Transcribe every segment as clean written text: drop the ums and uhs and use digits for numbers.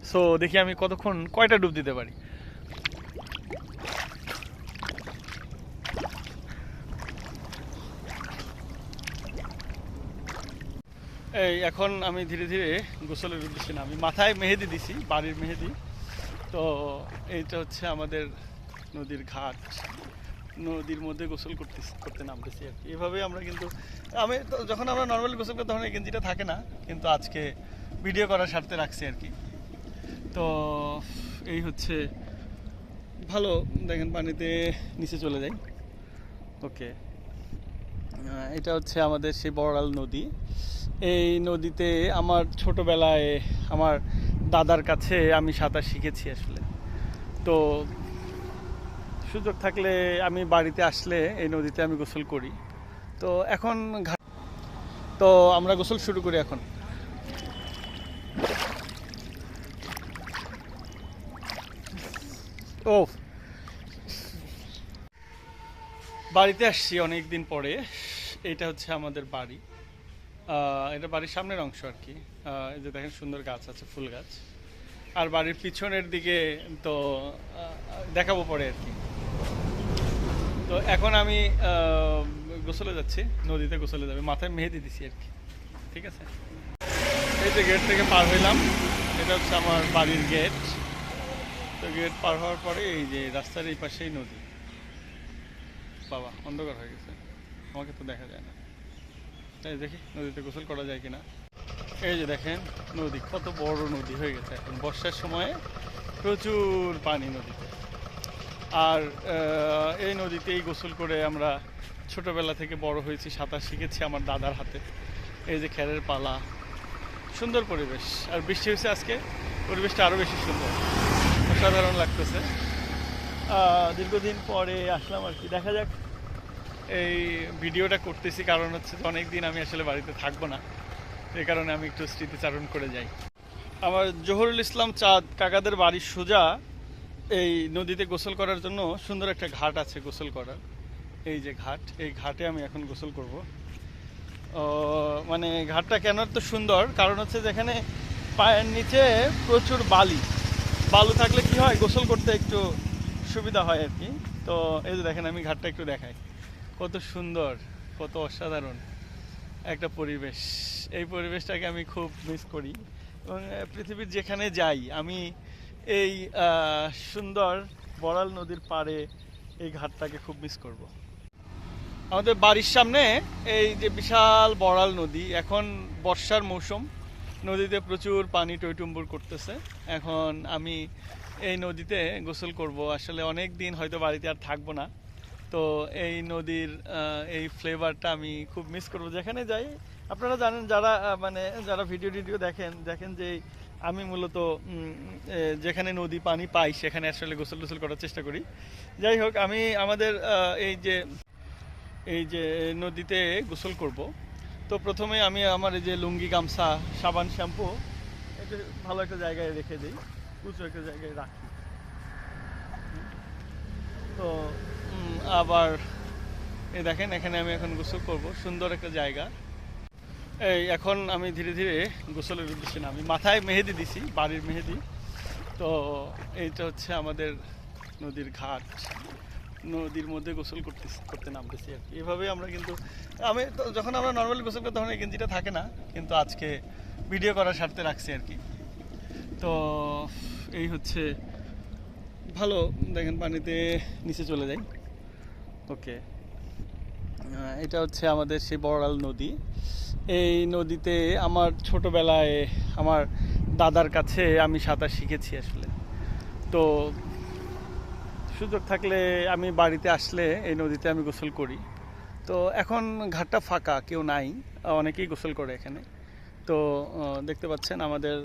So দেখি আমি কতক্ষণ কয়টা ডুব দিতে পারি। এই এখন আমি ধীরে ধীরে গোসলের উদ্দেশ্যে নামি। মাথায় মেহেদি দিছি, বাড়ির মেহেদি। তো এইটা হচ্ছে আমাদের নদীর ঘাট, নদীর মধ্যে গোসল করতে নামতেছি আর কি। এভাবে আমরা কিন্তু যখন আমরা নর্মালি গোসল করি তখন এই গেঞ্জিটা থাকে না, কিন্তু আজকে ভিডিও করার স্বার্থে রাখছি আর কি। তো এই হচ্ছে ভালো, দেখেন পানিতে নিচে চলে যাই। ওকে, এটা হচ্ছে আমাদের সেই বড়াল নদী। এই নদীতে আমার ছোটবেলায় আমার দাদার কাছে আমি সাঁতার শিখেছি আসলে। তো সুযোগ থাকলে আমি বাড়িতে আসলে এই নদীতে আমি গোসল করি। তো এখন তো আমরা গোসল শুরু করি এখন। ও, বাড়িতে আসছি অনেক দিন পরে। এইটা হচ্ছে আমাদের বাড়ি। এটা বাড়ির সামনের অংশ আর কি। এই যে দেখেন সুন্দর গাছ আছে, ফুল গাছ। আর বাড়ির পিছনের দিকে তো দেখাবো পরে আর কি। তো এখন আমি গোসলে যাচ্ছি, নদীতে গোসলে যাবে, মাথায় মেহেদি দিছি আর কি। ঠিক আছে, এই যে গেট থেকে পার হইলাম, এটা হচ্ছে আমার বাড়ির গেট। তো গেট পার হওয়ার পরে এই যে রাস্তার এই পাশেই নদী। বাবা, অন্ধকার হয়ে গেছে, আমাকে তো দেখা যায় না। তাই দেখি নদীতে গোসল করা যায় কিনা। এই যে দেখেন নদী, কত বড় নদী হয়ে গেছে এখন বর্ষার সময়ে, প্রচুর পানি নদীতে। আর এই নদীতেই গোসল করে আমরা ছোটবেলা থেকে বড় হয়েছি, সাঁতার শিখেছি আমার দাদার হাতে। এই যে খেরের পালা, সুন্দর পরিবেশ। আর বৃষ্টি হয়েছে আজকে, পরিবেশটা আরও বেশি সুন্দর, অসাধারণ লাগতেছে। দীর্ঘদিন পরে আসলাম আর কি। দেখা যাক, এই ভিডিওটা করতেছি কারণ হচ্ছে যে অনেক দিন আমি আসলে বাড়িতে থাকবো না, এই কারণে আমি একটু স্মৃতিচারণ করে যাই। আমার জহুরুল ইসলাম চাঁদ কাকাদের বাড়ির সোজা এই নদীতে গোসল করার জন্য সুন্দর একটা ঘাট আছে গোসল করার। এই যে ঘাট, এই ঘাটে আমি এখন গোসল করব। মানে ঘাটটা কেন তো সুন্দর, কারণ হচ্ছে যেখানে পায়ের নিচে প্রচুর বালু থাকলে কি হয়, গোসল করতে একটু সুবিধা হয় আর কি। তো এই যে দেখেন, আমি ঘাটটা একটু দেখাই, কত সুন্দর, কত অসাধারণ একটা পরিবেশ। এই পরিবেশটাকে আমি খুব মিস করি, এবং পৃথিবীর যেখানে যাই আমি এই সুন্দর বড়াল নদীর পাড়ে এই ঘাটটাকে খুব মিস করব। আমাদের বাড়ির সামনে এই যে বিশাল বড়াল নদী, এখন বর্ষার মৌসুম, নদীতে প্রচুর পানি টইটুম্বুর করতেছে। এখন আমি এই নদীতে গোসল করব। আসলে অনেক দিন হয়তো বাড়িতে আর থাকবো না, তো এই নদীর এই ফ্লেভারটা আমি খুব মিস করব যেখানে যাই। আপনারা জানেন, যারা ভিডিও দেখেন যে আমি মূলত যেখানে নদী পানি পাই সেখানে আসলে গোসল টোসল করার চেষ্টা করি। যাই হোক, আমি আমাদের এই যে নদীতে গোসল করব। তো প্রথমে আমি আমার এই যে লুঙ্গি, গামছা, সাবান, শ্যাম্পু এটা ভালো একটা জায়গায় রেখে দিই, উঁচু একটা জায়গায় রাখি। তো আবার এই দেখেন, এখানে আমি এখন গোসল করব, সুন্দর একটা জায়গা। এই এখন আমি ধীরে ধীরে গোসলের উদ্দেশ্যে নামি। মাথায় মেহেদি দিছি, বাড়ির মেহেদি। তো এইটা হচ্ছে আমাদের নদীর ঘাট, নদীর মধ্যে গোসল করতে নামতেছি আর কি। এভাবে আমরা কিন্তু যখন আমরা নর্মালি গোসল করি তখন এই গেঞ্জিটা থাকে না, কিন্তু আজকে ভিডিও করার স্বার্থে রাখছি আর কি। তো এই হচ্ছে ভালো, দেখেন পানিতে নিচে চলে যাই। ওকে, এটা হচ্ছে আমাদের সেই বড়াল নদী। এই নদীতে আমার ছোটবেলায় আমার দাদার কাছে আমি সাঁতার শিখেছি আসলে। তো সুযোগ থাকলে আমি বাড়িতে আসলে এই নদীতে আমি গোসল করি। তো এখন ঘাটটা ফাঁকা, কেউ নাই, অনেকেই গোসল করে এখানে। তো দেখতে পাচ্ছেন আমাদের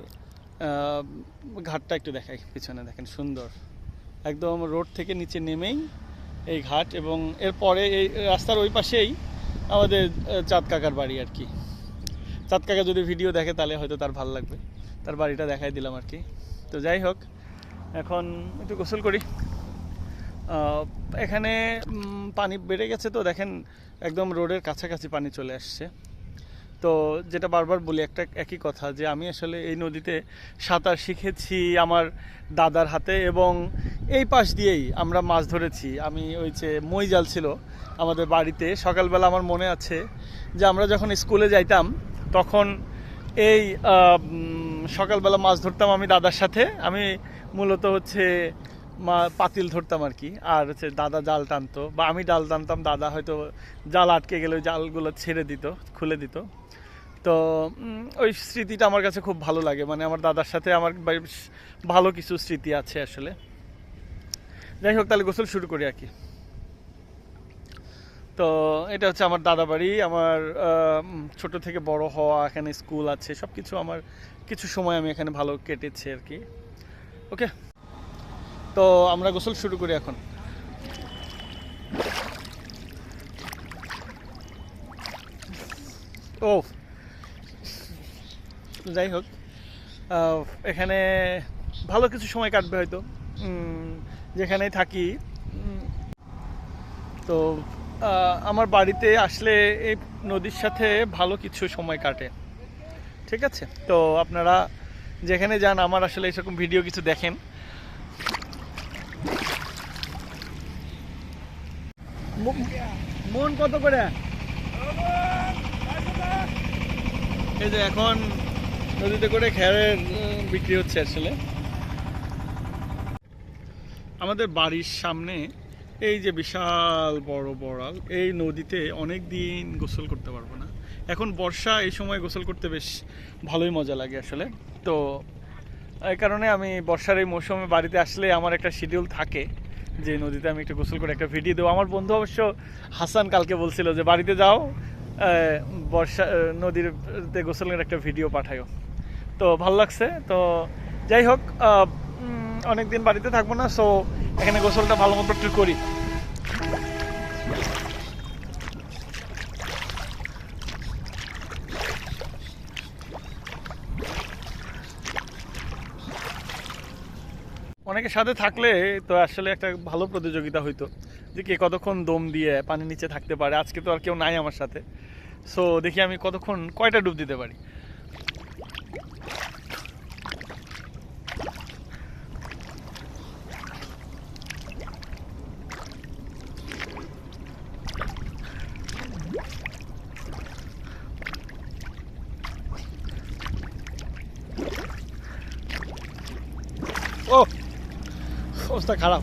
ঘাটটা একটু দেখাই, পিছনে দেখেন সুন্দর, একদম রোড থেকে নিচে নেমেই এই ঘাট, এবং এরপরে এই রাস্তার ওই পাশেই আমাদের চাঁদ কাকার বাড়ি আর কি। চাঁদ কাকা যদি ভিডিও দেখে তাহলে হয়তো তার ভালো লাগবে, তার বাড়িটা দেখাই দিলাম আর কি। তো যাই হোক, এখন একটু গোসল করি। এখানে পানি বেড়ে গেছে, তো দেখেন একদম রোডের কাছাকাছি পানি চলে আসছে। তো যেটা বারবার বলি একটা একই কথা যে আমি আসলে এই নদীতে সাঁতার শিখেছি আমার দাদার হাতে, এবং এই পাশ দিয়েই আমরা মাছ ধরেছি। আমি ওই যে মই জাল ছিল আমাদের বাড়িতে, সকালবেলা আমার মনে আছে যে আমরা যখন স্কুলে যাইতাম তখন এই সকালবেলা মাছ ধরতাম আমি দাদার সাথে। আমি মূলত হচ্ছে পাতিল ধরতাম আর কি, আর হচ্ছে দাদা জাল টানতো বা আমি জাল টানতাম, দাদা হয়তো জাল আটকে গেলে ওই জালগুলো ছেড়ে দিত, খুলে দিত। তো ওই স্মৃতিটা আমার কাছে খুব ভালো লাগে, মানে আমার দাদার সাথে আমার বেশ ভালো কিছু স্মৃতি আছে আসলে। যাই হোক, তাহলে গোসল শুরু করি আর কি। তো এটা হচ্ছে আমার দাদা বাড়ি। আমার ছোট থেকে বড় হওয়া, এখানে স্কুল আছে, সব কিছু আমার কিছু সময় আমি এখানে ভালো কেটেছে আর কি। ওকে, তো আমরা গোসল শুরু করি এখন। ও যাই হোক, এখানে ভালো কিছু সময় কাটবে হয়তো যেখানেই থাকি। তো আমার বাড়িতে আসলে এই নদীর সাথে ভালো কিছু সময় কাটে, ঠিক আছে? তো আপনারা যেখানে যান আমার আসলে এরকম ভিডিও কিছু দেখেন। মন কত করে? এই যে এখন নদীতে করে খেয়ারের বিক্রি হচ্ছে আসলে। আমাদের বাড়ির সামনে এই যে বিশাল বড় বড়াল, এই নদীতে অনেক দিন গোসল করতে পারবো না। এখন বর্ষা, এই সময় গোসল করতে বেশ ভালোই মজা লাগে আসলে। তো এই কারণে আমি বর্ষার এই মৌসুমে বাড়িতে আসলে আমার একটা শিডিউল থাকে যে নদীতে আমি একটু গোসল করে একটা ভিডিও দেবো। আমার বন্ধু অবশ্য হাসান কালকে বলছিল যে বাড়িতে যাও, বর্ষা নদীতে গোসলের একটা ভিডিও পাঠায়ও। তো ভালো লাগছে। তো যাই হোক, অনেকদিন বাড়িতে থাকবো না, সো এখানে গোসলটা ভালো মতো একটু করি। অনেকের সাথে থাকলে তো আসলে একটা ভালো প্রতিযোগিতা হইতো যে কে কতক্ষণ দম দিয়ে পানির নিচে থাকতে পারে। আজকে তো আর কেউ নাই আমার সাথে, সো দেখি আমি কতক্ষণ কয়টা ডুব দিতে পারি। ও, অবস্থা খারাপ।